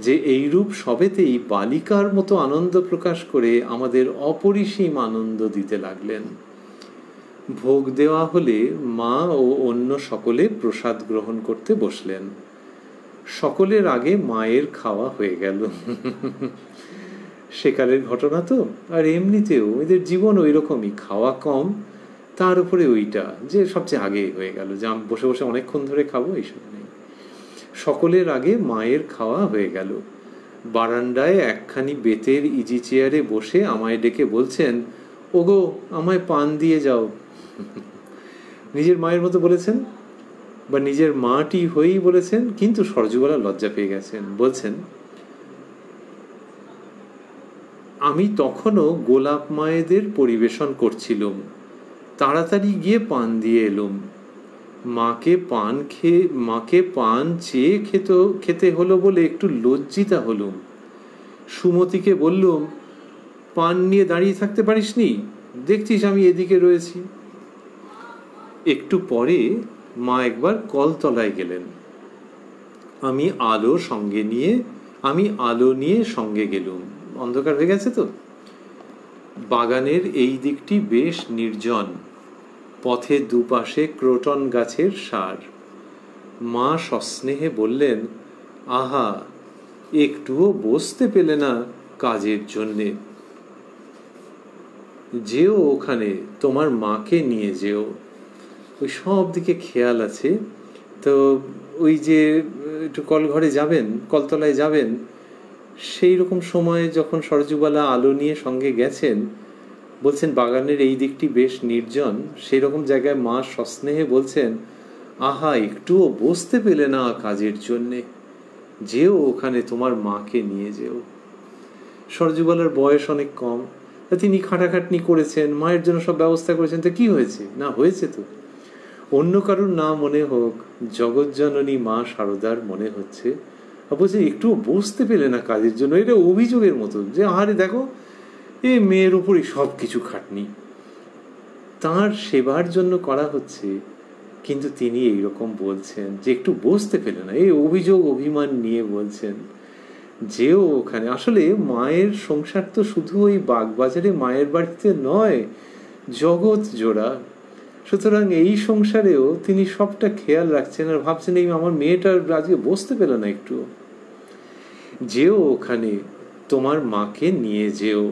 যে এইরূপ সবেতেই বালিকার মতো আনন্দ প্রকাশ করে আমাদের অপরিসীম আনন্দ দিতে লাগলেন। ভোগ দেওয়া হলে মা ও অন্য সকলে প্রসাদ গ্রহণ করতে বসলেন। সকলের আগে মায়ের খাওয়া হয়ে গেল। সেকালের ঘটনা তো, আর এমনিতেও এদের জীবন ওই রকমই, খাওয়া কম, তার উপরে ওইটা যে সবচেয়ে আগে হয়ে গেল, যে আমি বসে বসে অনেকক্ষণ ধরে খাবো, এইসব নেই। সকলের আগে মায়ের খাওয়া হয়ে গেল। বারান্দায় একখানি বেতের ইজি চেয়ারে বসে আমায় ডেকে বলছেন, ওগো আমায় পান দিয়ে যাও। নিজের মায়ের মতো বলেছেন, বা নিজের মাটি হয়েই বলেছেন, কিন্তু সরযুগলা লজ্জা পেয়ে গেছেন। বলছেন, আমি তখনও গোলাপ মায়েদের পরিবেশন করছিলুম, তাড়াতাড়ি গিয়ে পান দিয়ে এলুম। মাকে পান চেয়ে খেতে হলো বলে একটু লজ্জিতা হলুম। সুমতিকে বললুম, পান নিয়ে দাঁড়িয়ে থাকতে পারিস নি, দেখছিস আমি এদিকে রয়েছি। একটু পরে মা একবার কলতলায় গেলেন। আমি আলো নিয়ে সঙ্গে গেলুম। অন্ধকার হয়ে গেছে তো, বাগানের এই দিকটি বেশ নির্জন, পথে দুপাশে ক্রোটন গাছের সার। মা সস্নেহে বললেন, আহা, একটুও বসতে পেলে না কাজের জন্যে। যেও ওখানে, তোমার মাকে নিয়ে যেও। ওই সব দিকে খেয়াল আছে তো। ওই যে একটু কলঘরে যাবেন, কলতলায় যাবেন, সেই রকম সময়ে যখন সরজুবালা আলো নিয়ে সঙ্গে গেছেন, বলছেন বাগানের এই দিকটি বেশ নির্জন, সেই রকম জায়গায় মা সস্নেহে বলছেন, আহা, একটুও বসতে পেলে না কাজের জন্যে, যেও ওখানে, তোমার মাকে নিয়ে যেও। সরজুবালার বয়স অনেক কম, তিনি খাটাখাটনি করেছেন, মায়ের জন্য সব ব্যবস্থা করেছেন, তো কি হয়েছে? না, হয়েছে তো। অন্য কারুর না মনে হোক, জগজ্জননী মা শারদার মনে হচ্ছে, বলছে একটুও বসতে পেলে না কাজের জন্য। এটা অভিযোগের মতো যে, আরে দেখো, এ মেয়ের উপরই সব কিছু খাটনি, তার সেবার জন্য করা হচ্ছে, কিন্তু তিনি এইরকম বলছেন যে একটু বসতে পেলে না। এই অভিযোগ অভিমান নিয়ে বলছেন, যেও ওখানে। আসলে মায়ের সংসার তো শুধু ওই বাগবাজারে মায়ের বাড়িতে নয়, জগৎ জোড়া। সুতরাং এই সংসারেও তিনি সবটা খেয়াল রাখছেন আর ভাবছেন, এই আমার মেয়েটার আজকে বসতে পেল না একটু। যেও ওখানে, তোমার মাকে নিয়ে যেও।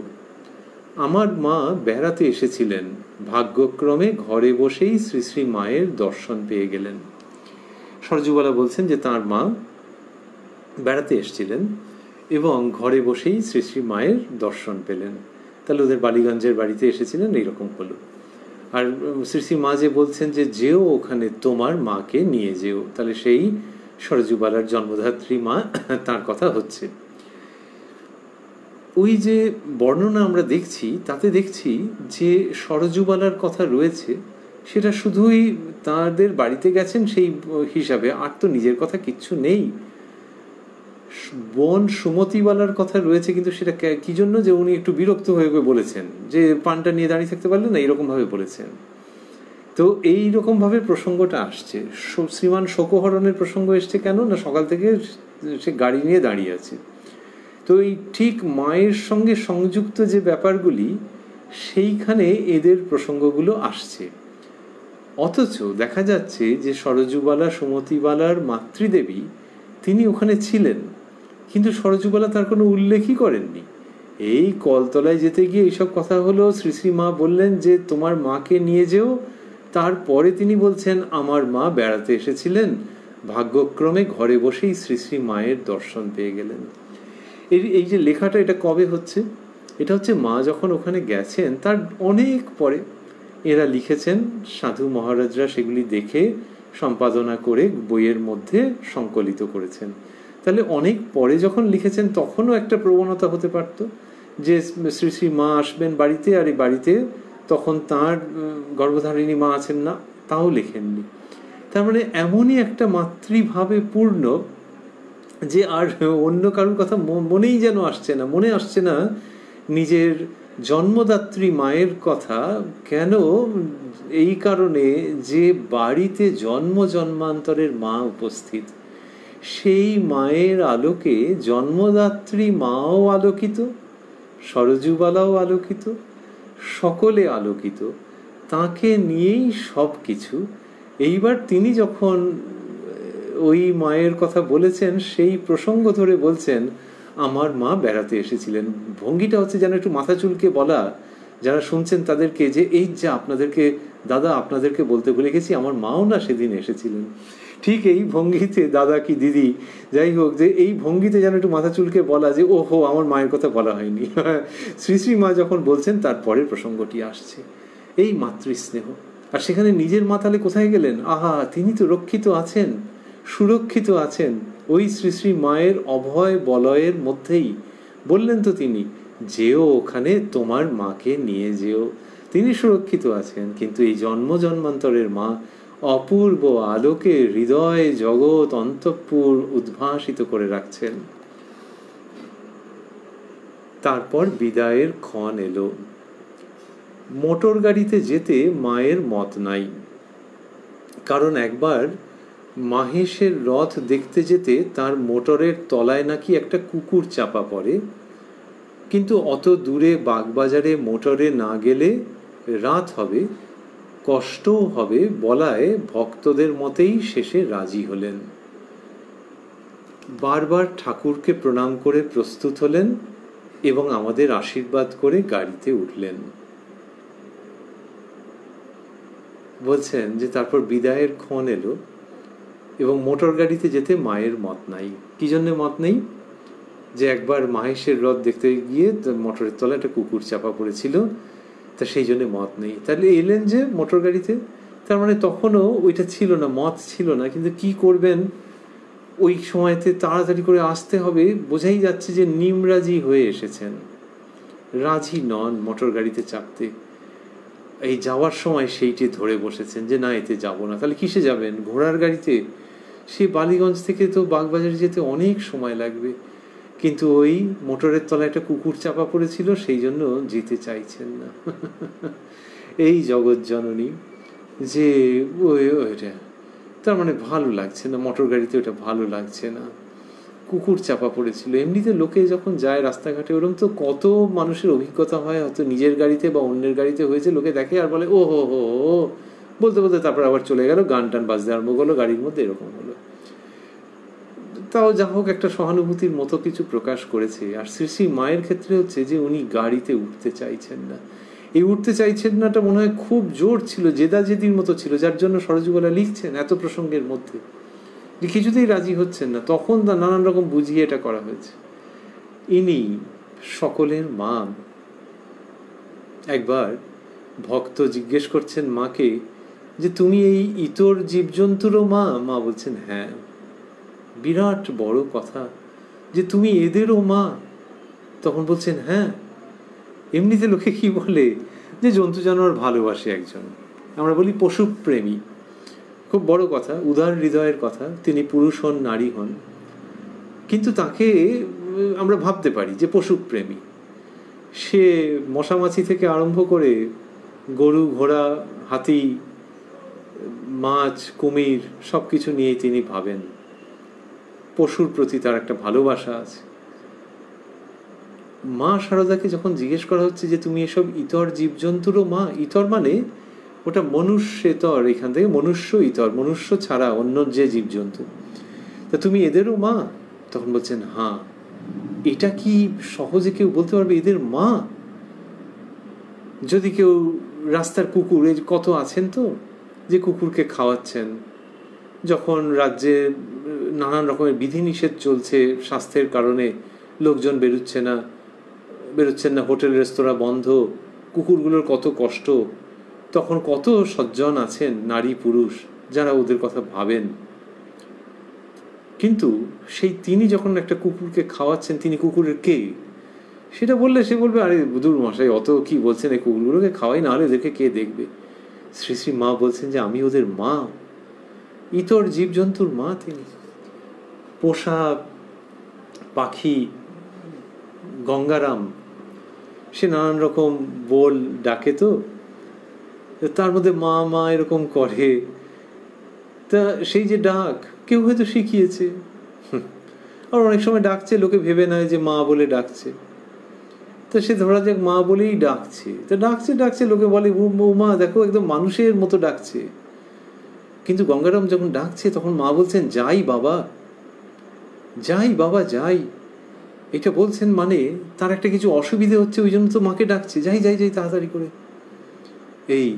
আমার মা বেড়াতে এসেছিলেন, ভাগ্যক্রমে ঘরে বসেই শ্রী শ্রী মায়ের দর্শন পেয়ে গেলেন। সরজুবালা বলছেন যে তাঁর মা বেড়াতে এসেছিলেন এবং ঘরে বসেই শ্রী শ্রী মায়ের দর্শন পেলেন। তাহলে ওদের বালিগঞ্জের বাড়িতে এসেছিলেন, এইরকম হলো। আর শ্রী শ্রী মা যে বলছেন যে যেও ওখানে, তোমার মাকে নিয়ে যেও, তাহলে সেই সরজুবালার জন্মধাত্রী মা, তার কথা হচ্ছে। ওই যে বর্ণনা আমরা দেখছি, তাতে দেখছি যে সরজুবালার কথা রয়েছে, সেটা শুধুই তাদের বাড়িতে গেছেন সেই হিসাবে, আর তো নিজের কথা কিচ্ছু নেই। বোন সুমতিবালার কথা রয়েছে, কিন্তু সেটা কি জন্য, যে উনি একটু বিরক্ত হয়ে বলেছেন যে পানটা নিয়ে দাঁড়িয়ে থাকতে পারলেন না, এইরকম ভাবে বলেছেন। তো এইরকম ভাবে প্রসঙ্গটা আসছে। শ্রীমান শোকহরণের প্রসঙ্গ এসছে কেন না, সকাল থেকে সে গাড়ি নিয়ে দাঁড়িয়ে আছে। তো এই ঠিক মায়ের সঙ্গে সংযুক্ত যে ব্যাপারগুলি, সেইখানে এদের প্রসঙ্গগুলো আসছে। অথচ দেখা যাচ্ছে যে সরজুবালা সুমতিবালার মাতৃদেবী, তিনি ওখানে ছিলেন, কিন্তু সরজুবালা তার কোনো উল্লেখই করেননি। এই কলতলায় যেতে গিয়ে এইসব কথা হলো, শ্রী শ্রী মা বললেন যে তোমার মাকে নিয়ে যেও, তারপরে তিনি বলছেন আমার মা বেড়াতে এসেছিলেন, ভাগ্যক্রমে ঘরে বসেই শ্রী শ্রী মায়ের দর্শন পেয়ে গেলেন। এই যে লেখাটা, এটা কবে হচ্ছে? এটা হচ্ছে মা যখন ওখানে গেছেন তার অনেক পরে এরা লিখেছেন, সাধু মহারাজরা সেগুলি দেখে সম্পাদনা করে বইয়ের মধ্যে সংকলিত করেছেন। তাহলে অনেক পরে যখন লিখেছেন, তখনও একটা প্রবণতা হতে পারত যে শ্রী শ্রী মা আসবেন বাড়িতে, আর এই বাড়িতে তখন তাঁর গর্ভধারিণী মা আছেন না, তাও লেখেননি। তার মানে এমনই একটা মাতৃভাবে পূর্ণ যে আর অন্য কারোর কথা মনেই যেন আসছে না, মনে আসছে না নিজের জন্মদাত্রী মায়ের কথা। কেন? এই কারণে যে বাড়িতে জন্ম জন্মান্তরের মা উপস্থিত, সেই মায়ের আলোকে জন্মদাত্রী মাও আলোকিত, সরজুবালাও আলোকিত, সকলে আলোকিত, তাকে নিয়েই সব কিছু। এইবার তিনি যখন ওই মায়ের কথা বলেছেন, সেই প্রসঙ্গ ধরে বলছেন আমার মা বেড়াতে এসেছিলেন। ভঙ্গিটা হচ্ছে যেন একটু মাথা চুলকে বলা, যারা শুনছেন তাদেরকে, যে এই যে আপনাদেরকে, দাদা আপনাদেরকে বলতে ভুলে গেছি, আমার মাও না সেদিন এসেছিলেন। ঠিক এই ভঙ্গিতে, দাদা কি দিদি যাই হোক, যে এই ভঙ্গিতে যেন একটু মাথা চুলকে বলা যে ওহো, আমার মায়ের কথা বলা হয়নি। শ্রী শ্রী মা যখন বলছেন, তারপরের প্রসঙ্গটি আসছে, এই মাতৃস্নেহ। আর সেখানে নিজের মা তাহলে কোথায় গেলেন? আহা, তিনি তো রক্ষিত আছেন, সুরক্ষিত আছেন ওই শ্রী শ্রী মায়ের অভয় বলয়ের মধ্যেই। বললেন তো তিনি, যেও ওখানে, তোমার মাকে নিয়ে যেও। তিনি সুরক্ষিত আছেন, কিন্তু এই জন্ম জন্মান্তরের মা অপূর্ব আলোকে হৃদয় জগৎ অন্তঃপুর উদ্ভাসিত করে রাখছেন। তারপর বিদায়ের ক্ষণ এলো। মোটর গাড়িতে যেতে মায়ের মত নাই, কারণ একবার মাহেশের রথ দেখতে যেতে তার মোটরের তলায় নাকি একটা কুকুর চাপা পড়ে। কিন্তু অত দূরে বাগবাজারে মোটরে না গেলে রাত হবে, কষ্টও হবে বলায় ভক্তদের মতেই শেষে রাজি হলেন। বারবার ঠাকুরকে প্রণাম করে প্রস্তুত হলেন এবং আমাদের আশীর্বাদ করে গাড়িতে উঠলেন। বলছেন যে তারপর বিদায়ের ক্ষণ এলো এবং মোটর গাড়িতে যেতে মায়ের মত নাই। কি জন্য মত নেই? যে একবার মাহেশের রথ দেখতে গিয়ে মোটরের তলায় একটা কুকুর চাপা পড়েছিল, তা সেই জন্য মত নেই। তাহলে এলেন যে মোটর গাড়িতে, তার মানে তখনও ওইটা ছিল না, মত ছিল না। কিন্তু কি করবেন, ওই সময়তে তাড়াতাড়ি করে আসতে হবে, বোঝাই যাচ্ছে যে নিমরাজি হয়ে এসেছেন, রাজি নন মোটর গাড়িতে চাপতে। এই যাওয়ার সময় সেইটি ধরে বসেছেন যে না, এতে যাব না। তাহলে কিসে যাবেন? ঘোড়ার গাড়িতে। সেই বালিগঞ্জ থেকে তো বাগবাজারে যেতে অনেক সময় লাগবে, কিন্তু ওই মোটরের তলায় একটা কুকুর চাপা পড়েছিল, সেই জন্য যেতে চাইছেন না। এই জগৎ জননী যে ওইটা তার মানে ভালো লাগছে না, মোটর গাড়িতে ওটা ভালো লাগছে না, কুকুর চাপা পড়েছিল। এমনিতে লোকে যখন যায় রাস্তাঘাটে, ওরকম তো কত মানুষের অভিজ্ঞতা হয়, হয়তো নিজের গাড়িতে বা অন্যের গাড়িতে হয়েছে, লোকে দেখে আর বলে ও হো হো, বলতে বলতে তারপর আবার চলে গেল, গান টান বাজতে আরম্ভ করলো গাড়ির মধ্যে, এরকম হলো। তাও যা হোক একটা সহানুভূতির মতো কিছু প্রকাশ করেছে। আর শ্রী শ্রী মায়ের ক্ষেত্রে হচ্ছে যে উনি গাড়িতে উঠতে চাইছেন না। এই উঠতে চাইছেন নাটা মনে হয় খুব জোর ছিল, জেদাজেদির মতো ছিল, যার জন্য সরজুবালা লিখছেন এত প্রসঙ্গের মধ্যে যে কিছুতেই রাজি হচ্ছেন না। তখন তা নানান রকম বুঝিয়ে এটা করা হয়েছে। ইনি সকলের মা। একবার ভক্ত জিজ্ঞেস করছেন মাকে যে তুমি এই ইতর জীবজন্তুরও মা? মা বলছেন হ্যাঁ। বিরাট বড় কথা যে তুমি এদেরও মা। তখন বলছেন হ্যাঁ। এমনিতে লোকে কি বলে যে জন্তু জানোয়ার ভালোবাসে একজন, আমরা বলি পশুপ্রেমী। খুব বড় কথা, উদার হৃদয়ের কথা। তিনি পুরুষ হন নারী হন, কিন্তু তাকে আমরা ভাবতে পারি যে পশুপ্রেমী। সে মশামাছি থেকে আরম্ভ করে গরু, ঘোড়া, হাতি, মাছ, কুমির সব কিছু নিয়েই তিনি ভাবেন। পশুর প্রতি তার একটা ভালোবাসা আছে। মা শারদাকে যখন জিজ্ঞেস করা হচ্ছে যে তুমি এসব ইতর জীবজন্তুরও মা, ইতর মানে ওটা মনুষ্যেতর, এখান থেকে মনুষ্য ইতর, মনুষ্য ছাড়া অন্য যে জীবজন্তু, তা তুমি এদেরও মা? তখন বলছেন হ্যাঁ। এটা কি সহজে কেউ বলতে পারবে এদের মা? যদি কেউ রাস্তার কুকুর, এই কত আছেন তো যে কুকুরকে খাওয়াচ্ছেন, যখন রাজ্যে নানান রকমের বিধিনিষেধ চলছে স্বাস্থ্যের কারণে, লোকজন বেরোচ্ছেন না, হোটেল রেস্তোরাঁ বন্ধ, কুকুরগুলোর কত কষ্ট, তখন কত সজ্জন আছেন নারী পুরুষ যারা ওদের কথা ভাবেন। কিন্তু সেই তিনি যখন একটা কুকুরকে খাওয়াচ্ছেন, তিনি কুকুরের কে সেটা বললে সে বলবে আরে বুধুর মশাই অত কি বলছেন, এই কুকুরগুলোকে খাওয়াই, না হলে এদেরকে কে দেখবে? শ্রী শ্রী মা বলছেন যে আমি ওদের মা, ইতর জীবজন্তুর মা তিনি। পোষা পাখি গঙ্গারাম, সে নানান রকম বল ডাকে, তো তার মধ্যে মা মা এরকম করে। তা সেই যে ডাক কেউ হয়তো শিখিয়েছে, আর অনেক সময় ডাকছে লোকে ভেবে নেয় যে মা বলে ডাকছে, তো সে ধরা যাক মা বলেই ডাকছে। তো ডাকছে লোকে বলে ও মা দেখো একদম মানুষের মতো ডাকছে। কিন্তু গঙ্গারাম যখন ডাকছে তখন মা বলছেন যাই বাবা, যাই বাবা যাই। এটা বলছেন মানে তার একটা কিছু অসুবিধে হচ্ছে, ওই জন্য তো মাকে ডাকছে, যাই যাই যাই তাড়াতাড়ি করে। এই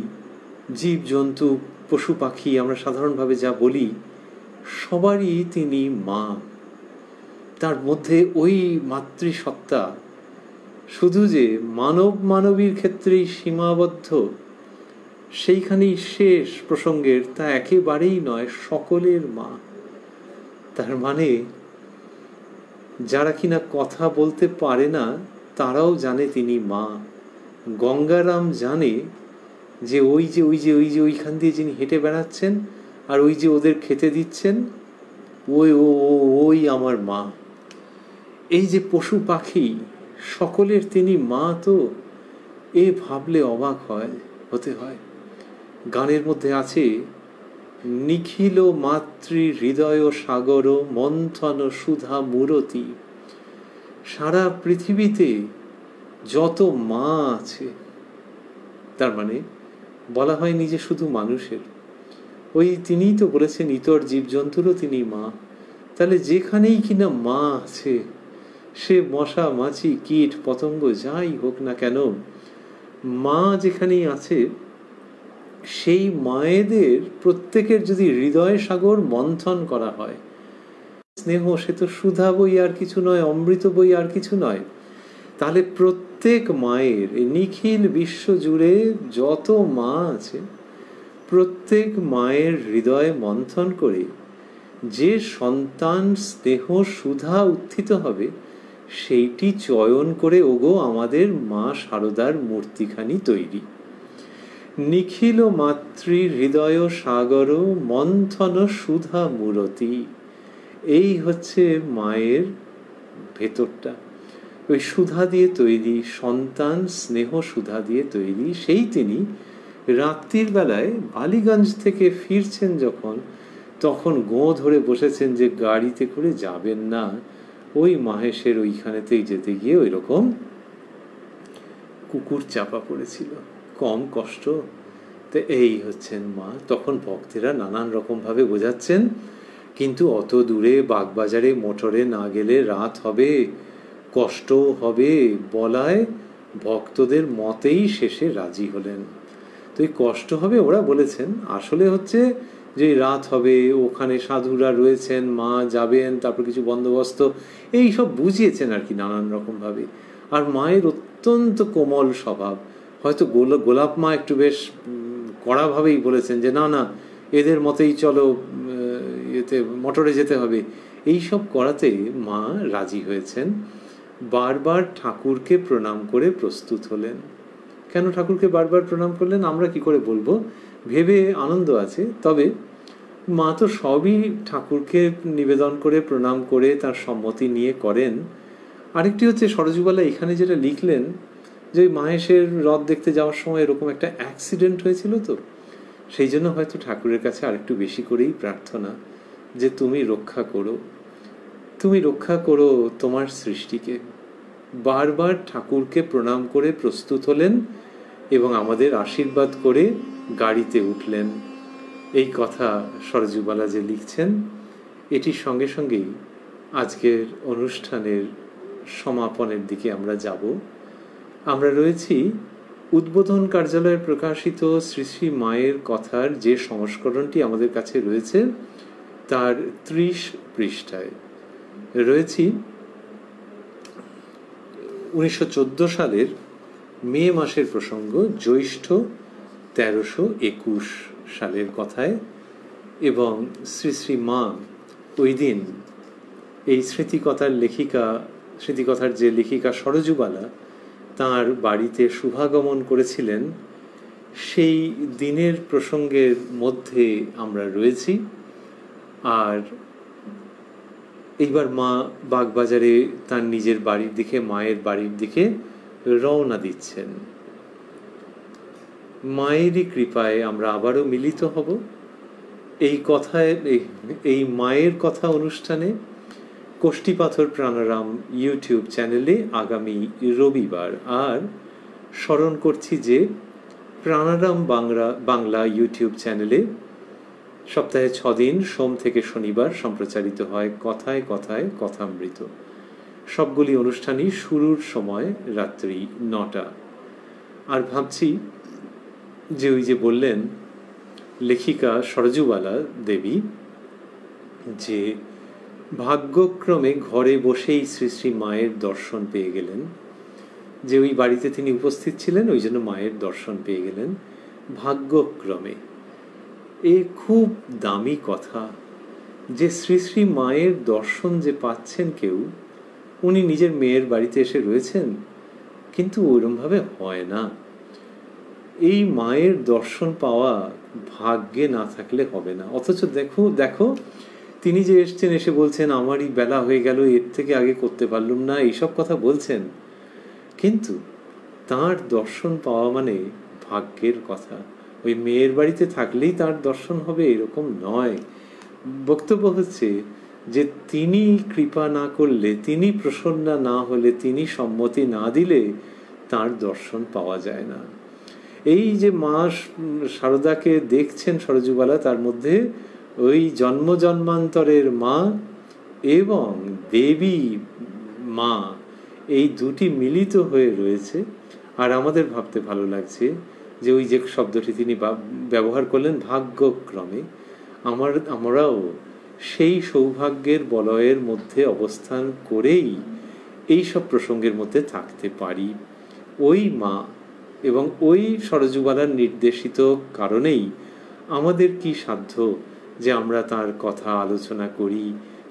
জীব জন্তু পশু পাখি আমরা সাধারণভাবে যা বলি, সবারই তিনি মা। তার মধ্যে ওই মাতৃসত্তা শুধু যে মানবীর ক্ষেত্রেই সীমাবদ্ধ, সেইখানেই শেষ প্রসঙ্গের, তা একেবারেই নয়, সকলের মা। তার মানে যারা কিনা কথা বলতে পারে না তারাও জানে তিনি মা। গঙ্গারাম জানে যে ওইখান দিয়ে যিনি হেঁটে বেড়াচ্ছেন আর ওই যে ওদের খেতে দিচ্ছেন, ওই আমার মা। এই যে পশু পাখি সকলের তিনি মা, তো এ ভাবলে অবাক হতে হয়। গানের মধ্যে আছে নিখিল মাতৃ হৃদয় সাগর মন্থন সুধা মূরতি। সারা পৃথিবীতে যত মা আছে, তার মানে বলা হয়নি যে শুধু মানুষের। ওই তিনিই তো বলেছেন ইতর জীবজন্তুরও তিনি মা। তাহলে যেখানেই কিনা মা আছে, সে মশা মাছি কীট পতঙ্গ যাই হোক না কেন, মা যেখানেই আছে, সেই মায়েদের প্রত্যেকের যদি হৃদয় সাগর মন্থন করা হয়, স্নেহ সে তো সুধা বই আর কিছু নয়, অমৃত বই আর কিছু নয়। তাহলে প্রত্যেক মায়ের, নিখিল বিশ্ব জুড়ে যত মা আছে, প্রত্যেক মায়ের হৃদয় মন্থন করে যে সন্তান স্নেহ সুধা উত্থিত হবে, সেইটি চয়ন করে ওগো আমাদের মা শারদার মূর্তিখানি তৈরি। নিখিল মাতৃ হৃদয় সাগর মন্থন সুধা মূরতি। এই হচ্ছে মায়ের ভেতরটা, ওই সুধা দিয়ে তৈরি, সন্তান স্নেহ সুধা দিয়ে তৈরি। সেই তিনি রাত্রির বেলায় বালিগঞ্জ থেকে ফিরছেন যখন, তখন গোঁ ধরে বসেছেন যে গাড়িতে করে যাবেন না, ওই মাহেশের ওইখানেতেই যেতে গিয়ে ওই রকম কুকুর চাপা পড়েছিল, কম কষ্ট। তো এই হচ্ছেন মা। তখন ভক্তেরা নানান রকম ভাবে বোঝাচ্ছেন, কিন্তু অত দূরে বাগবাজারে মোটরে না গেলে রাত হবে, কষ্টও হবে বলায় ভক্তদের মতেই শেষে রাজি হলেন। তো এই কষ্ট হবে ওরা বলেছেন, আসলে হচ্ছে যে রাত হবে, ওখানে সাধুরা রয়েছেন, মা যাবেন, তারপর কিছু বন্দোবস্ত, এই সব বুঝিয়েছেন আর কি নানান রকম ভাবে। আর মায়ের অত্যন্ত কোমল স্বভাব, হয়তো গোলাপ মা একটু বেশ কড়াভাবেই বলেছেন যে না না এদের মতেই চলো, এতে মোটরে যেতে হবে। এই সব করাতে মা রাজি হয়েছেন। বারবার ঠাকুরকে প্রণাম করে প্রস্তুত হলেন। কেন ঠাকুরকে বারবার প্রণাম করলেন আমরা কি করে বলবো, ভেবে আনন্দ আছে। তবে মা তো সবই ঠাকুরকে নিবেদন করে প্রণাম করে তার সম্মতি নিয়ে করেন। আরেকটি হচ্ছে সরজুবালা এখানে যেটা লিখলেন, যে ওই মাহেশের রথ দেখতে যাওয়ার সময় এরকম একটা অ্যাক্সিডেন্ট হয়েছিল, তো সেই জন্য হয়তো ঠাকুরের কাছে আরেকটু বেশি করেই প্রার্থনা যে তুমি রক্ষা করো, তুমি রক্ষা করো তোমার সৃষ্টিকে। বারবার ঠাকুরকে প্রণাম করে প্রস্তুত হলেন এবং আমাদের আশীর্বাদ করে গাড়িতে উঠলেন। এই কথা সরজুবালা যে লিখছেন, এটির সঙ্গে সঙ্গেই আজকের অনুষ্ঠানের সমাপনের দিকে আমরা যাব। আমরা রয়েছি উদ্বোধন কার্যালয়ে প্রকাশিত শ্রী শ্রী মায়ের কথার যে সংস্করণটি আমাদের কাছে রয়েছে তার 30 পৃষ্ঠায় রয়েছি 1914 সালের মে মাসের প্রসঙ্গ, জ্যৈষ্ঠ 1321 সালের কথায়। এবং শ্রী শ্রী মা ওই দিন এই স্মৃতিকথার যে লেখিকা সরজুবালা তাঁর বাড়িতে শুভাগমন করেছিলেন, সেই দিনের প্রসঙ্গের মধ্যে আমরা রয়েছি। আর এইবার মা বাগবাজারে তার নিজের বাড়ির দিকে, মায়ের বাড়ির দিকে রওনা দিচ্ছেন। মায়েরই কৃপায় আমরা আবারও মিলিত হব এই মায়ের কথা অনুষ্ঠানে কোষ্ঠীপাথর প্রাণারাম ইউটিউব চ্যানেলে আগামী রবিবার। আর স্মরণ করছি যে প্রাণারাম বাংলা ইউটিউব চ্যানেলে সপ্তাহে 6 দিন সোম থেকে শনিবার সম্প্রচারিত হয় কথায় কথায় কথামৃত। সবগুলি অনুষ্ঠানই শুরুর সময় রাত্রি 9টা। আর ভাবছি যে ওই যে বললেন লেখিকা সরজুবালা দেবী যে ভাগ্যক্রমে ঘরে বসেই শ্রী শ্রী মায়ের দর্শন পেয়ে গেলেন, যে ওই বাড়িতে তিনি উপস্থিত ছিলেন ওই জন্য মায়ের দর্শন পেয়ে গেলেন ভাগ্যক্রমে। এ খুব দামি কথা যে শ্রী শ্রী মায়ের দর্শন যে পাচ্ছেন কেউ, উনি নিজের মেয়ের বাড়িতে এসে রয়েছেন, কিন্তু ওইরকমভাবে হয় না। এই মায়ের দর্শন পাওয়া ভাগ্যে না থাকলে হবে না। অথচ দেখো তিনি যে এসছেন, এসে বলছেন আমারই বেলা হয়ে গেল, এর থেকে আগে করতে পারলুম না, এইসব কথা বলছেন, কিন্তু তার দর্শন পাওয়া মানে ভাগ্যের কথা। ওই মেয়ের বাড়িতে থাকলেই তার দর্শন হবে এরকম নয়। বক্তব্য হচ্ছে যে তিনি কৃপা না করলে, তিনি প্রসন্ন না হলে, তিনি সম্মতি না দিলে তার দর্শন পাওয়া যায় না। এই যে মা শারদাকে দেখছেন সরজুবালা, তার মধ্যে ওই জন্ম জন্মান্তরের মা এবং দেবী মা এই দুটি মিলিত হয়ে রয়েছে। আর আমাদের ভাবতে ভালো লাগছে যে ওই যে শব্দটি তিনি ব্যবহার করলেন ভাগ্যক্রমে, আমরাও সেই সৌভাগ্যের বলয়ের মধ্যে অবস্থান করেই এই সব প্রসঙ্গের মধ্যে থাকতে পারি। ওই মা এবং ওই সরজুবালার নির্দেশিত কারণেই আমাদের কি সাধ্য যে আমরা তার কথা আলোচনা করি,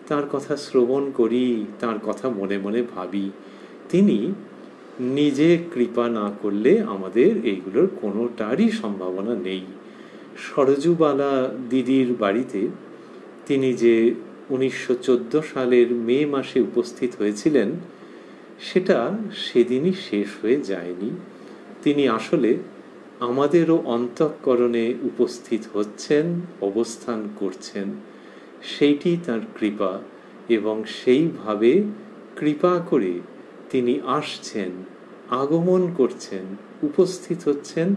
তার কথা শ্রবণ করি, তার কথা মনে মনে ভাবি। তিনি নিজে কৃপা না করলে আমাদের এইগুলোর কোনোটারই সম্ভাবনা নেই। সরজুবালা দিদির বাড়িতে তিনি যে 1914 সালের মে মাসে উপস্থিত হয়েছিলেন, সেটা সেদিনই শেষ হয়ে যায়নি। তিনি আসলে আমাদেরও অন্তঃকরণে উপস্থিত হচ্ছেন, অবস্থান করছেন। সেইটি তার কৃপা, এবং সেইভাবে কৃপা করে তিনি আসছেন, আগমন করছেন, উপস্থিত হচ্ছেন,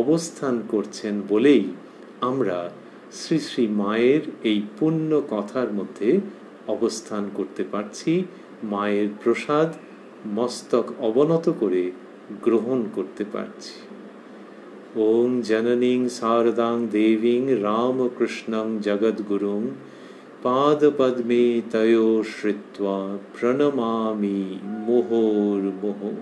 অবস্থান করছেন বলেই আমরা শ্রী শ্রী মায়ের এই পুণ্য কথার মধ্যে অবস্থান করতে পারছি, মায়ের প্রসাদ মস্তক অবনত করে গ্রহণ করতে পারছি। ওম জননীং শারদাং দেবীং রামকৃষ্ণং জগদ্গুরুং পাদপদ্মে তয়োঃ শ্রিত্বা প্রণমামি মুহুর্মুহুঃ।